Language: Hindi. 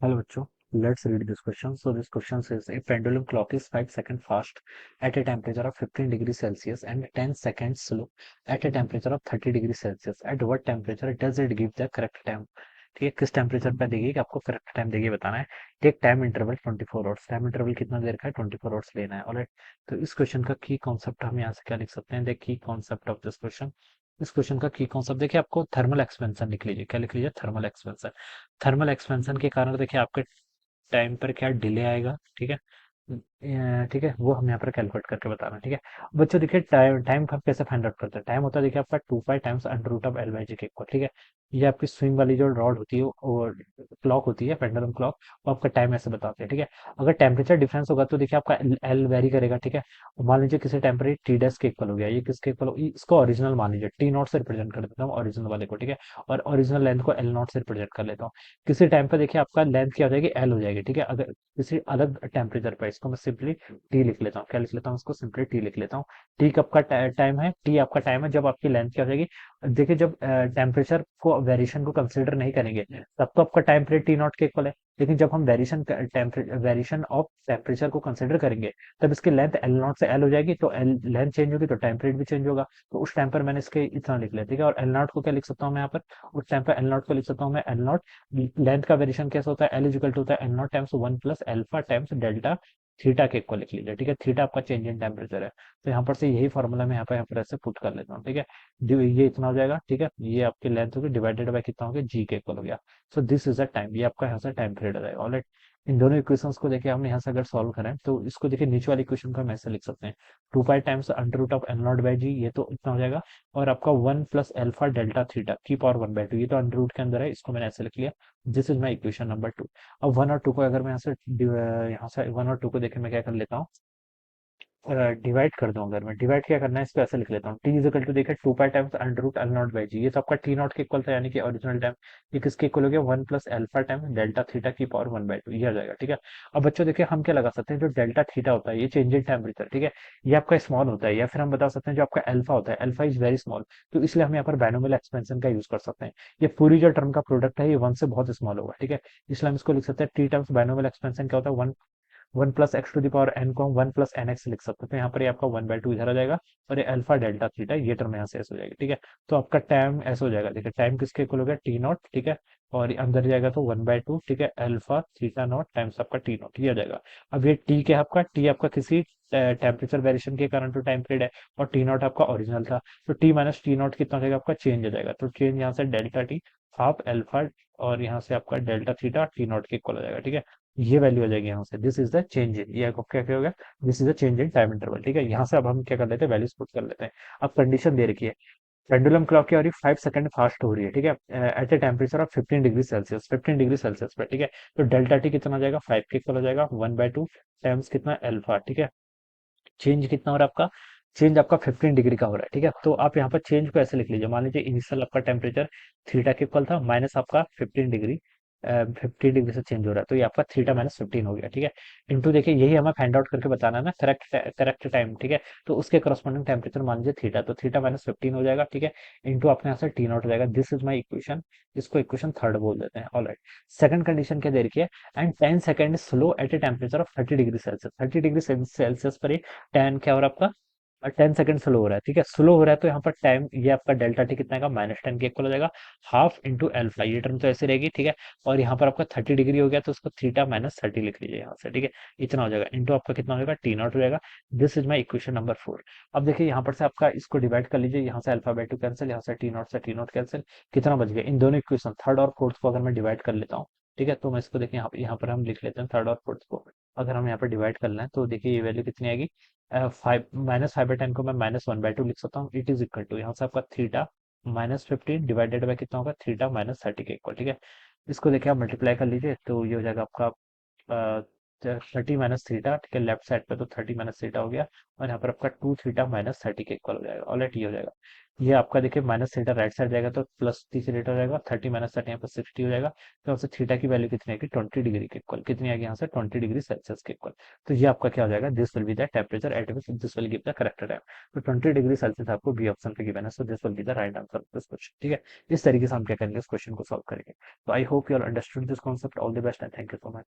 Hello, bachcho. Let's read this question. So this question says a pendulum clock is 5 seconds fast at a temperature of 15 degrees Celsius and 10 seconds slow at a temperature of 30 degrees Celsius. At what temperature does it give the correct time? ठीक है, किस टेम्परेचर पे देगी कि आपको करेक्ट टाइम देगी बताना है। Take time interval 24 hours. Time interval कितना देर का है? 24 आवर्स लेना है। ऑलराइट, तो इस क्वेश्चन का की कॉन्सेप्ट हम यहाँ से क्या लिख सकते हैं? The key concept of this question. इस क्वेश्चन का की कॉन्सेप्ट देखिए, आपको थर्मल एक्सपेंशन लिख लीजिए। क्या लिख लीजिए? Thermal expansion. थर्मल एक्सपेंशन के कारण देखिए आपके टाइम पर क्या डिले आएगा। ठीक है, ठीक है, वो हम यहाँ पर कैलकुलेट करके बताना। ठीक है बच्चों, देखिए टाइम टाइम हम कैसे फाइंड आउट करते हैं। टाइम होता है देखिए आपका 2 pi times under root of L by G के इक्वल। ठीक है, ये आपकी स्विंग वाली जो रॉड होती है और क्लॉक होती है, पेंडुलम क्लॉक, वो आपका टाइम ऐसे बताते हैं। ठीक है, अगर टेम्परेचर डिफरेंस होगा तो देखिए आपका एल वेरी करेगा। ठीक है, मान लीजिए किसी टेम्परेचर टी डैश के इक्वल हो गया, ये किसके इक्वल हो, इसको ओरिजिनल मान लीजिए, टी नॉट से रिप्रेजेंट कर देता हूँ ओरिजिनल वाले को। ठीक है, और ओरिजिनल लेंथ को एल नॉट से रिप्रेजेंट कर लेता हूँ। किसी टाइम पे देखिए आपका लेंथ क्या हो जाएगी? एल हो जाएगी। ठीक है, अगर किसी अलग टेम्परेचर पे इसको मैं सिंपली टी लिख लेता हूँ। क्या लिख लेता हूँ? इसको सिंपली टी लिख लेता हूँ। टी कब का टाइम है? टी आपका टाइम है जब आपकी लेंथ क्या हो जाएगी। देखिए, जब टेम्परेचर को वेरिएशन को कंसिडर नहीं करेंगे तब तो आपका टाइम पीरियड टी नॉट के इक्वल है। लेकिन जब हम वेरिएशन ऑफ टेम्परेचर को कंसिडर करेंगे तब इसकी लेंथ एल नॉट से एल हो जाएगी। तो एल लेंथ चेंज होगी तो टाइम पीरियड भी चेंज होगा। तो उस टाइम पर मैंने इसके इतना लिख लिया। ठीक है, और एल नॉट को क्या लिख सकता हूँ मैं यहाँ पर? उस टाइम पर एल नॉट को लिख सकता हूँ मैं एल नॉट। लेंथ का वेरिएशन कैसा होता है? एल इजिकल टू होता है L not times 1 plus alpha times delta theta के इक्वल लिख लीजिए। ठीक है, थीटा आपका चेंज इन टेम्परेचर है। तो यहाँ पर से यही फॉर्मूला मैं यहाँ पर ऐसे पुट कर लेता हूँ। ठीक है, ये इतना हो जाएगा। ठीक है, ये आपकी लेंथ होगी डिवाइडेड बाय कितना हो गया? जी के इक्वल हो गया। So this is the time. ये आपका यहाँ से टाइम पीरियड हो जाएगा। ऑलराइट, इन दोनों इक्वेशंस को देखिए हमने यहाँ से अगर सॉल्व करें तो इसको देखिए नीचे वाली इक्वेशन को हम ऐसे लिख सकते हैं। 2 pi times under root of L not by G, ये तो इतना हो जाएगा। और आपका 1 प्लस एल्फा डेल्टा थीटा की पावर 1/2, ये तो अंडर रूट के अंदर है, इसको मैंने ऐसे लिख लिया। This is my equation number 2। अब वन और टू को अगर मैं यहाँ से वन और टू को देखे मैं क्या कर लेता हूँ, डिवाइड कर दूं। अगर मैं डिवाइड क्या करना है, इसको ऐसे लिख लेता हूँ। टी इज इक्वल टू देखिए 2 pi times under root L not by G, ये तो आपका टी नॉट के इक्वल था यानी कि ओरिजिनल टाइम। ये किसके इक्वल हो गया? 1 plus alpha times delta theta की पावर 1/2, ये आ जाएगा। ठीक है, अब बच्चों देखिए हम क्या लगा सकते हैं, जो डेल्टा थीटा होता है ये चेंज इन टेम्परेचर। ठीक है, ये आपका स्मॉल होता है, या फिर हम बता सकते हैं जो आपका अल्फा होता है, अल्फा इज वेरी स्मॉल। तो इसलिए हम यहाँ पर बायनोमियल एक्सपेंशन का यूज कर सकते हैं। ये पूरी जो टर्म का प्रोडक्ट है ये वन से बहुत स्मॉल होगा। ठीक है, इसलिए हम इसको लिख सकते हैं टी टाइम्स बायनोमियल एक्सपेंशन क्या होता है? One plus x to the power n को हम 1 प्लस एन एक्स लिख सकते हैं। तो यहाँ पर ये आपका 1/2 इधर आ जाएगा और ये अल्फा डेल्टा थीटा, ये टर्म यहाँ से ऐसे हो जाएगी। ठीक है, तो आपका टाइम ऐसे हो जाएगा। देखिए टाइम किसके इक्वल हो गया? T not. ठीक है, और ये अंदर जाएगा तो 1/2। ठीक है, अल्फा थीटा नॉट टाइम्स आपका टी नॉट, ये आ जाएगा। अब ये टी क्या है आपका? टी आपका किसी टेम्परेचर वेरिएशन के कारण तो टाइम पीरियड है, और टी नॉट आपका ओरिजिनल था। तो टी माइनस टी नॉट कितना हो जाएगा आपका? चेंज हो जाएगा। तो चेंज यहाँ से डेल्टा टी हाफ अल्फा, और यहाँ से आपका डेल्टा थीटा टी नॉट के इक्वल हो जाएगा। ठीक है, ये वैल्यू आ जाएगी यहाँ से। This is the change in, ये आपको क्या क्या हो गया? This is the change in time interval. ठीक है, यहाँ से अब हम क्या कर लेते हैं? वैल्यूज पुट कर लेते हैं। अब कंडीशन दे रखी है, पेंडुलम क्लॉक की हो रही 5 सेकंड फास्ट हो रही है। ठीक है, at a temperature of 15 degree Celsius, 15 degree Celsius पे। ठीक है, तो डेल्टा टी कितना हो जाएगा? 5 के इक्वल हो जाएगा। 1/2 टाइम्स कितना? अल्फा। ठीक है, चेंज कितना हो रहा है आपका? चेंज आपका 15 डिग्री का हो रहा है। ठीक है, तो आप यहाँ पर चेंज को ऐसे लिख लीजिए। मान लीजिए इनिशियल आपका टेम्परेचर थीटा के इक्वल था, माइनस आपका 15 डिग्री, 15 डिग्री से चेंज हो रहा है, तो ये आपका थीटा माइनस 15 हो गया। ठीक है, इंटू देखिए यही हमें फाइंड आउट करके बताना है ना, करेक्ट करेक्ट टाइम। ठीक है, तो उसके करस्पॉन्डिंग टेम्परेचर मान लीजिए थीटा, तो थीटा माइनस 15 हो जाएगा। ठीक है, इंटू अपने यहाँ से टी नॉट हो जाएगा। दिस इज माई इक्वेशन, इसको इक्वेशन थर्ड बोल देते हैं। ऑलराइट, सेकंड कंडीशन क्या दे रखी है? And 10 second slow eight a temperature of 30 degree Celsius, 30 degree Celsius पर 10 क्या हो रहा है आपका? 10 सेकंड स्लो हो रहा है। ठीक है, स्लो हो रहा है तो यहाँ पर टाइम, ये आपका डेल्टा टी कितना का? -10 के इक्वल हो जाएगा। हाफ इंटू अल्फा, ये टर्म तो ऐसे रहेगी। ठीक है, और यहाँ पर आपका 30 डिग्री हो गया तो उसको थीटा माइनस 30 लिख लीजिए यहाँ से। ठीक है, इतना हो जाएगा। इंटू आपका कितना हो जाएगा? टी नॉट हो जाएगा। This is my equation number 4। अब देखिए यहाँ पर से आपका इसको डिवाइड कर लीजिए, यहाँ से अल्फा/2 कैंसिल, यहाँ से टी नॉट कैंसिल। कितना बच गया? इन दोनों इक्वेशन थर्ड और फोर्थ को अगर मैं डिवाइड कर लेता हूँ, ठीक है, तो मैं इसको देखिए यहाँ पर हम लिख लेते हैं थर्ड और फोर्थ को। अगर हम यहाँ पर डिवाइड कर लें तो देखिए ये वैल्यू कितनी आएगी? 5 -5/10 को मैं -1/2 लिख सकता हूँ। इट इज इक्वल टू यहाँ से आपका थीटा -15 डिवाइडेड बाय कितना होगा? थीटा -30 के इक्वल। ठीक है, इसको देखिए आप मल्टीप्लाई कर लीजिए तो ये हो जाएगा आपका 30 माइनस थीटा, ठीक है, लेफ्ट साइड पे तो 30 माइनस थीटा हो गया, और यहाँ पर आपका 2 थीटा माइनस 30 के इक्वल हो जाएगा। ऑलराइट, ये हो जाएगा। ये आपका देखिए माइनस थीटा राइट साइड जाएगा तो प्लस थीटा हो जाएगा, 30 माइनस 30 यहाँ पर 60 हो जाएगा। तो यहाँ से थीटा की वैल्यू कितनी आएगी, 20 डिग्री के इक्वल। कितनी आएगी यहाँ से, 20 डिग्री सेल्सियस के इक्वल। तो ये आपका क्या हो जाएगा, this will be the temperature at which this will give the correct time. तो 20 डिग्री सेल्सियस आपको बी ऑप्शन पे गिवन है, so this will be the right answer of this question. ठीक है, इस तरीके से हम क्या करेंगे, इस क्वेश्चन को सॉल्व करेंगे। तो I hope you all understood this concept. All the best and thank you so much.